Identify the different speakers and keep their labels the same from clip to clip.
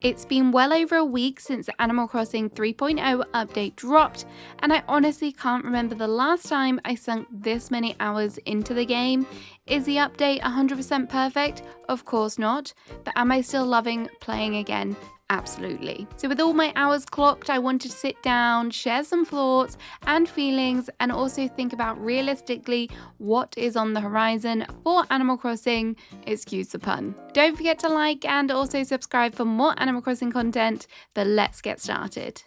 Speaker 1: It's been well over a week since the Animal Crossing 3.0 update dropped, and I honestly can't remember the last time I sunk this many hours into the game. Is the update 100% perfect? Of course not, but am I still loving playing again? Absolutely. So with all my hours clocked, I wanted to sit down, share some thoughts and feelings, and also think about realistically what is on the horizon for Animal Crossing, excuse the pun. Don't forget to like and also subscribe for more Animal Crossing content, but let's get started.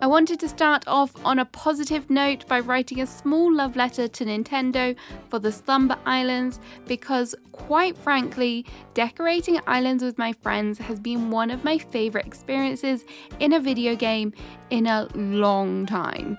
Speaker 1: I wanted to start off on a positive note by writing a small love letter to Nintendo for the Slumber Islands because, quite frankly, decorating islands with my friends has been one of my favourite experiences in a video game in a long time.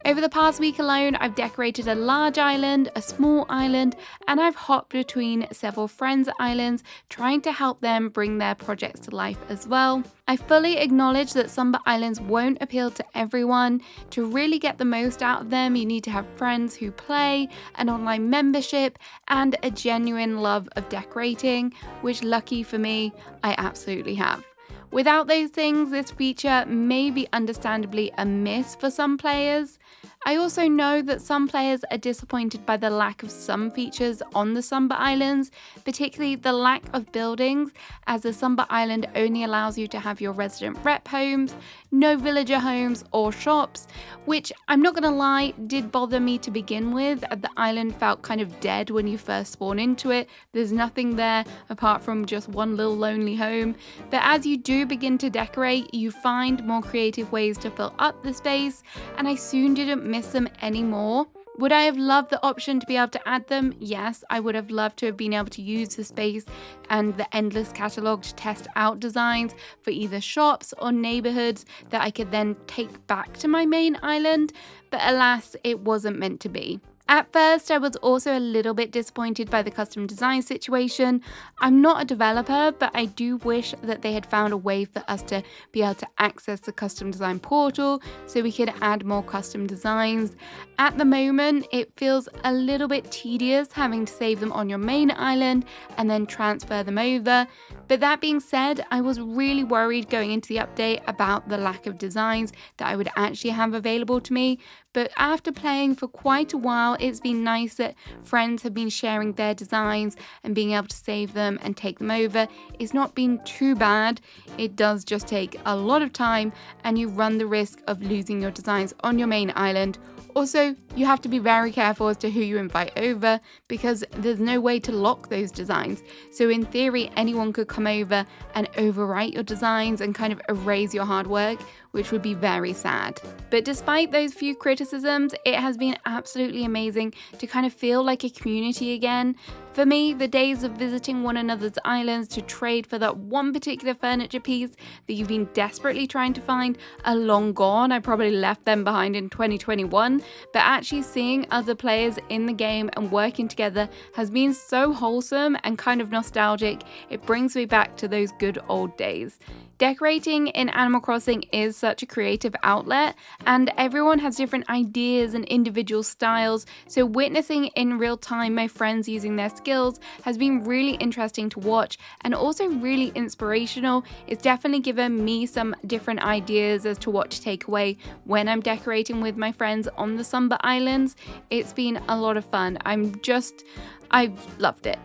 Speaker 1: Over the past week alone, I've decorated a large island, a small island, and I've hopped between several friends' islands trying to help them bring their projects to life as well. I fully acknowledge that Slumber Islands won't appeal to everyone. To really get the most out of them, you need to have friends who play, an online membership, and a genuine love of decorating, which lucky for me, I absolutely have. Without those things, this feature may be understandably a miss for some players. I also know that some players are disappointed by the lack of some features on the Slumber Islands, particularly the lack of buildings, as the Slumber Island only allows you to have your resident rep homes, no villager homes or shops, which, I'm not gonna lie, did bother me to begin with. The island felt kind of dead when you first spawn into it. There's nothing there apart from just one little lonely home. But as you do begin to decorate, you find more creative ways to fill up the space, and I soon didn't miss them anymore. Would I have loved the option to be able to add them? Yes, I would have loved to have been able to use the space and the endless catalogue to test out designs for either shops or neighborhoods that I could then take back to my main island, but alas, it wasn't meant to be. At first, I was also a little bit disappointed by the custom design situation. I'm not a developer, but I do wish that they had found a way for us to be able to access the custom design portal so we could add more custom designs. At the moment, it feels a little bit tedious having to save them on your main island and then transfer them over. But that being said, I was really worried going into the update about the lack of designs that I would actually have available to me. But after playing for quite a while, it's been nice that friends have been sharing their designs and being able to save them and take them over. It's not been too bad. It does just take a lot of time and you run the risk of losing your designs on your main island. Also, you have to be very careful as to who you invite over because there's no way to lock those designs. So in theory, anyone could come over and overwrite your designs and kind of erase your hard work, which would be very sad. But despite those few criticisms, it has been absolutely amazing to kind of feel like a community again. For me, the days of visiting one another's islands to trade for that one particular furniture piece that you've been desperately trying to find are long gone. I probably left them behind in 2021, but actually seeing other players in the game and working together has been so wholesome and kind of nostalgic. It brings me back to those good old days. Decorating in Animal Crossing is such a creative outlet, and everyone has different ideas and individual styles, so witnessing in real time my friends using their skills has been really interesting to watch and also really inspirational. It's definitely given me some different ideas as to what to take away when I'm decorating with my friends on the Slumber Islands. It's been a lot of fun. I've loved it.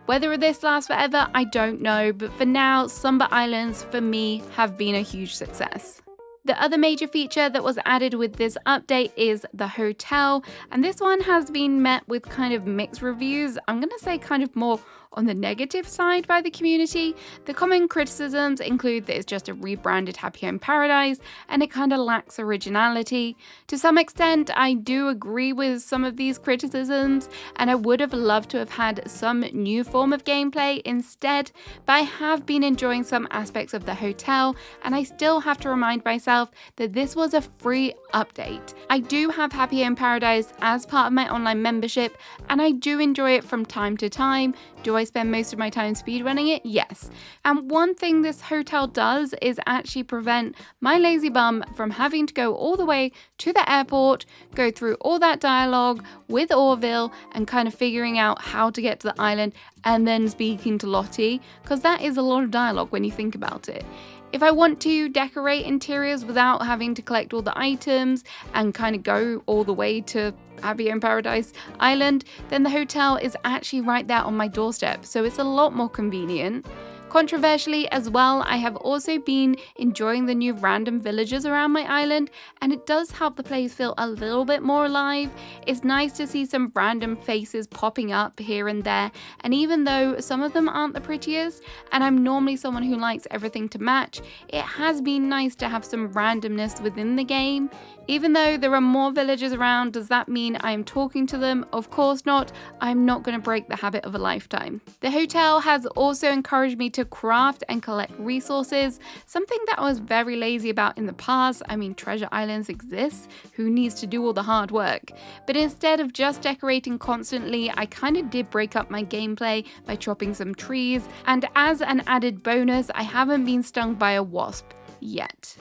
Speaker 1: Whether this lasts forever, I don't know, but for now, Slumber Islands, for me, have been a huge success. The other major feature that was added with this update is the hotel, and this one has been met with kind of mixed reviews. I'm going to say kind of more on the negative side by the community. The common criticisms include that it's just a rebranded Happy Home Paradise and it kind of lacks originality. To some extent, I do agree with some of these criticisms and I would have loved to have had some new form of gameplay instead, but I have been enjoying some aspects of the hotel and I still have to remind myself that this was a free update. I do have Happy Home Paradise as part of my online membership and I do enjoy it from time to time. Do I spend most of my time speedrunning it? Yes. And one thing this hotel does is actually prevent my lazy bum from having to go all the way to the airport, go through all that dialogue with Orville and kind of figuring out how to get to the island and then speaking to Lottie, because that is a lot of dialogue when you think about it. If I want to decorate interiors without having to collect all the items and kind of go all the way to Happy in Paradise Island, then the hotel is actually right there on my doorstep, so it's a lot more convenient. Controversially as well, I have also been enjoying the new random villages around my island, and it does help the place feel a little bit more alive. It's nice to see some random faces popping up here and there, and even though some of them aren't the prettiest, and I'm normally someone who likes everything to match, it has been nice to have some randomness within the game. Even though there are more villagers around, does that mean I am talking to them? Of course not. I'm not going to break the habit of a lifetime. The hotel has also encouraged me to craft and collect resources, something that I was very lazy about in the past. I mean, treasure islands exist. Who needs to do all the hard work? But instead of just decorating constantly, I kind of did break up my gameplay by chopping some trees. And as an added bonus, I haven't been stung by a wasp yet.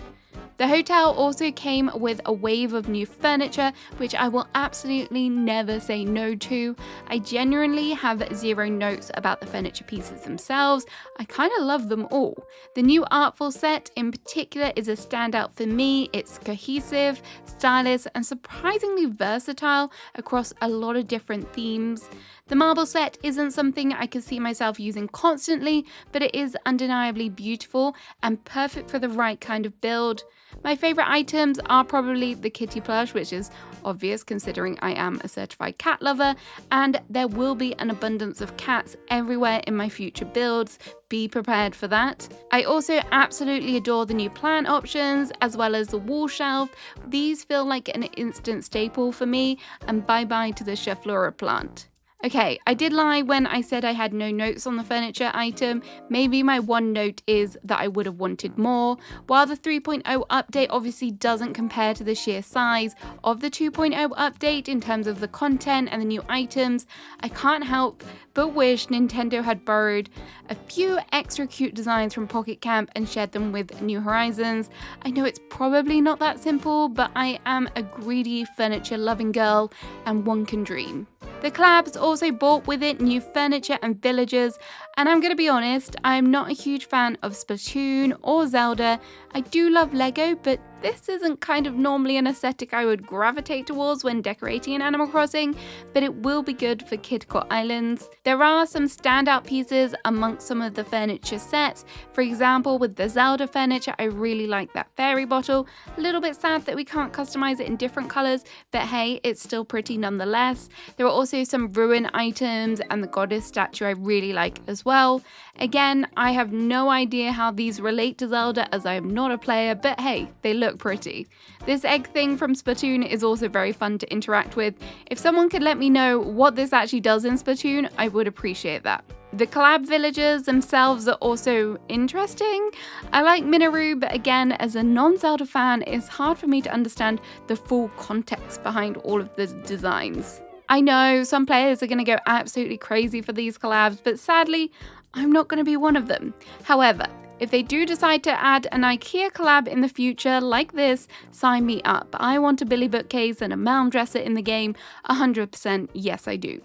Speaker 1: The hotel also came with a wave of new furniture, which I will absolutely never say no to. I genuinely have zero notes about the furniture pieces themselves. I kind of love them all. The new Artful set in particular is a standout for me. It's cohesive, stylish, and surprisingly versatile across a lot of different themes. The marble set isn't something I could see myself using constantly, but it is undeniably beautiful and perfect for the right kind of build. My favourite items are probably the kitty plush, which is obvious considering I am a certified cat lover, and there will be an abundance of cats everywhere in my future builds. Be prepared for that. I also absolutely adore the new plant options as well as the wall shelf. These feel like an instant staple for me, and bye bye to the Cheflora plant. Okay, I did lie when I said I had no notes on the furniture item. Maybe my one note is that I would have wanted more. While the 3.0 update obviously doesn't compare to the sheer size of the 2.0 update in terms of the content and the new items, I can't help but wish Nintendo had borrowed a few extra cute designs from Pocket Camp and shared them with New Horizons. I know it's probably not that simple, but I am a greedy furniture loving girl and one can dream. The collabs also brought with it new furniture and villagers, and I'm going to be honest, I'm not a huge fan of Splatoon or Zelda. I do love Lego, but this isn't kind of normally an aesthetic I would gravitate towards when decorating in Animal Crossing, but it will be good for Kidcot Islands. There are some standout pieces amongst some of the furniture sets. For example, with the Zelda furniture, I really like that fairy bottle. A little bit sad that we can't customize it in different colors, but hey, it's still pretty nonetheless. There are also some ruin items and the goddess statue I really like as well. Again, I have no idea how these relate to Zelda as I am not a player, but hey, they look pretty. This egg thing from Splatoon is also very fun to interact with. If someone could let me know what this actually does in Splatoon, I would appreciate that. The collab villagers themselves are also interesting. I like Minoru, but again, as a non-Zelda fan, it's hard for me to understand the full context behind all of the designs. I know some players are going to go absolutely crazy for these collabs, but sadly, I'm not going to be one of them. However, if they do decide to add an IKEA collab in the future like this, sign me up. I want a Billy bookcase and a Malm dresser in the game. 100% yes, I do.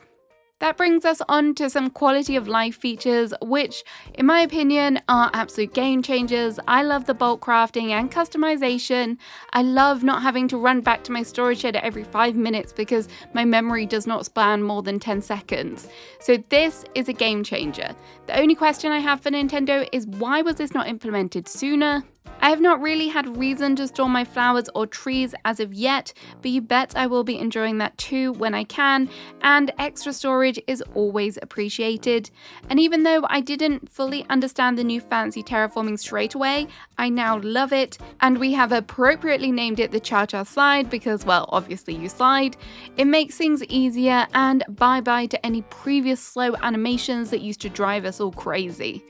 Speaker 1: That brings us on to some quality of life features, which, in my opinion, are absolute game changers. I love the bulk crafting and customization. I love not having to run back to my storage shed every 5 minutes because my memory does not span more than 10 seconds. So this is a game changer. The only question I have for Nintendo is why was this not implemented sooner? I have not really had reason to store my flowers or trees as of yet, but you bet I will be enjoying that too when I can, and extra storage is always appreciated. And even though I didn't fully understand the new fancy terraforming straight away, I now love it, and we have appropriately named it the Cha Cha Slide because, well, obviously you slide. It makes things easier, and bye-bye to any previous slow animations that used to drive us all crazy.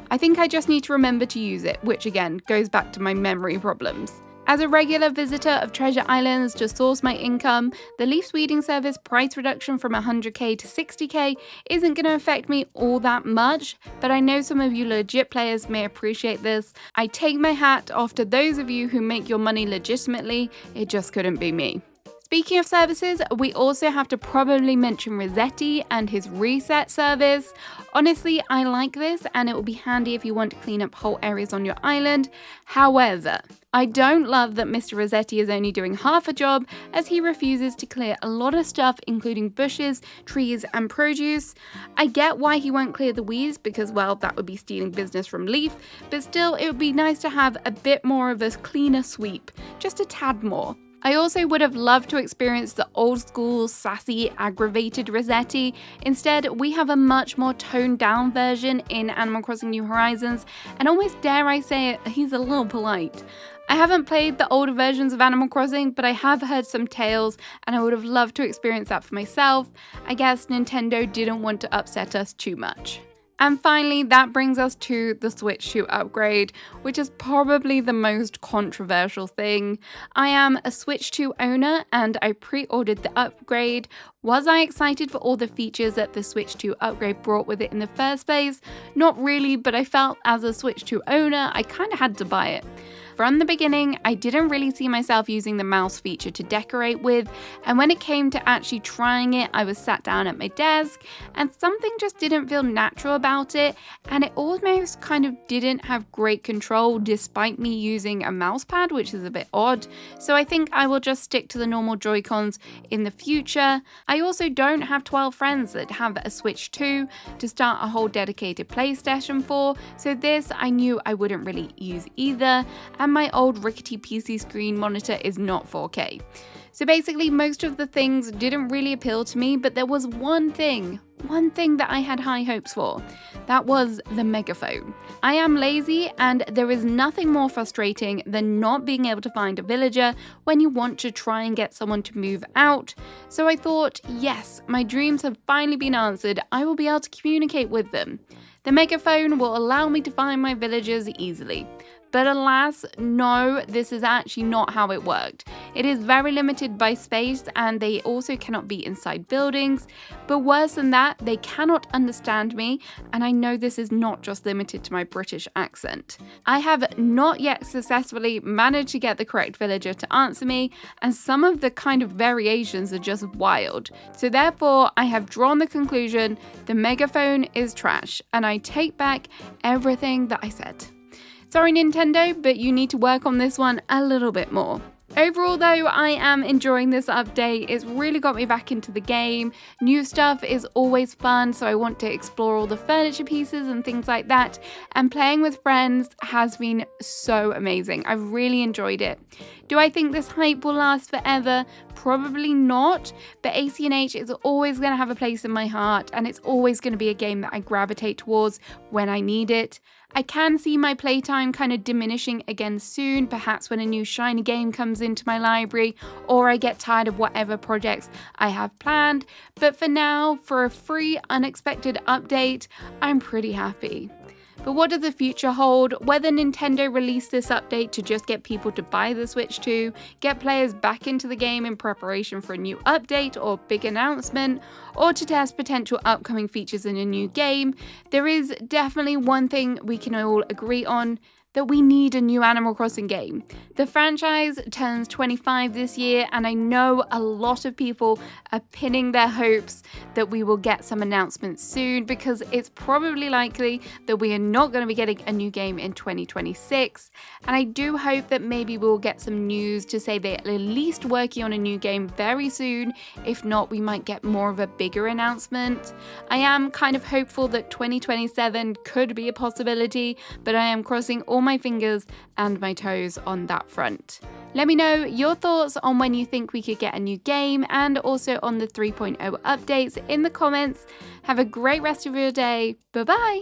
Speaker 1: I think I just need to remember to use it, which again goes back to my memory problems. As a regular visitor of Treasure Islands to source my income, the leaf weeding service price reduction from 100k to 60k isn't going to affect me all that much, but I know some of you legit players may appreciate this. I take my hat off to those of you who make your money legitimately. It just couldn't be me. Speaking of services, we also have to probably mention Rossetti and his reset service. Honestly, I like this and it will be handy if you want to clean up whole areas on your island. However, I don't love that Mr. Rossetti is only doing half a job, as he refuses to clear a lot of stuff, including bushes, trees, and produce. I get why he won't clear the weeds because, well, that would be stealing business from Leaf, but still, it would be nice to have a bit more of a cleaner sweep, just a tad more. I also would have loved to experience the old school, sassy, aggravated Rossetti. Instead, we have a much more toned down version in Animal Crossing New Horizons, and almost dare I say it, he's a little polite. I haven't played the older versions of Animal Crossing, but I have heard some tales, and I would have loved to experience that for myself. I guess Nintendo didn't want to upset us too much. And finally, that brings us to the Switch 2 upgrade, which is probably the most controversial thing. I am a Switch 2 owner and I pre-ordered the upgrade. Was I excited for all the features that the Switch 2 upgrade brought with it in the first place? Not really, but I felt as a Switch 2 owner, I kind of had to buy it. From the beginning, I didn't really see myself using the mouse feature to decorate with, and when it came to actually trying it, I was sat down at my desk, and something just didn't feel natural about it, and it almost kind of didn't have great control despite me using a mouse pad, which is a bit odd, so I think I will just stick to the normal Joy-Cons in the future. I also don't have 12 friends that have a Switch 2 to start a whole dedicated PlayStation for, so this I knew I wouldn't really use either, and my old rickety PC screen monitor is not 4K. So basically most of the things didn't really appeal to me, but there was one thing that I had high hopes for. That was the megaphone. I am lazy and there is nothing more frustrating than not being able to find a villager when you want to try and get someone to move out. So I thought, yes, my dreams have finally been answered. I will be able to communicate with them. The megaphone will allow me to find my villagers easily. But alas, no, this is actually not how it worked. It is very limited by space and they also cannot be inside buildings. But worse than that, they cannot understand me, and I know this is not just limited to my British accent. I have not yet successfully managed to get the correct villager to answer me, and some of the kind of variations are just wild. So therefore, I have drawn the conclusion the megaphone is trash, and I take back everything that I said. Sorry Nintendo, but you need to work on this one a little bit more. Overall though, I am enjoying this update. It's really got me back into the game. New stuff is always fun, so I want to explore all the furniture pieces and things like that. And playing with friends has been so amazing. I've really enjoyed it. Do I think this hype will last forever? Probably not, but ACNH is always going to have a place in my heart, and it's always going to be a game that I gravitate towards when I need it. I can see my playtime kind of diminishing again soon, perhaps when a new shiny game comes into my library or I get tired of whatever projects I have planned. But for now, for a free, unexpected update, I'm pretty happy. But what does the future hold? Whether Nintendo released this update to just get people to buy the Switch 2, get players back into the game in preparation for a new update or big announcement, or to test potential upcoming features in a new game, there is definitely one thing we can all agree on: that we need a new Animal Crossing game. The franchise turns 25 this year, and I know a lot of people are pinning their hopes that we will get some announcements soon, because it's probably likely that we are not going to be getting a new game in 2026. And I do hope that maybe we'll get some news to say they're at least working on a new game very soon. If not, we might get more of a bigger announcement. I am kind of hopeful that 2027 could be a possibility, but I am crossing all my fingers and my toes on that front. Let me know your thoughts on when you think we could get a new game, and also on the 3.0 updates in the comments. Have a great rest of your day. Bye bye!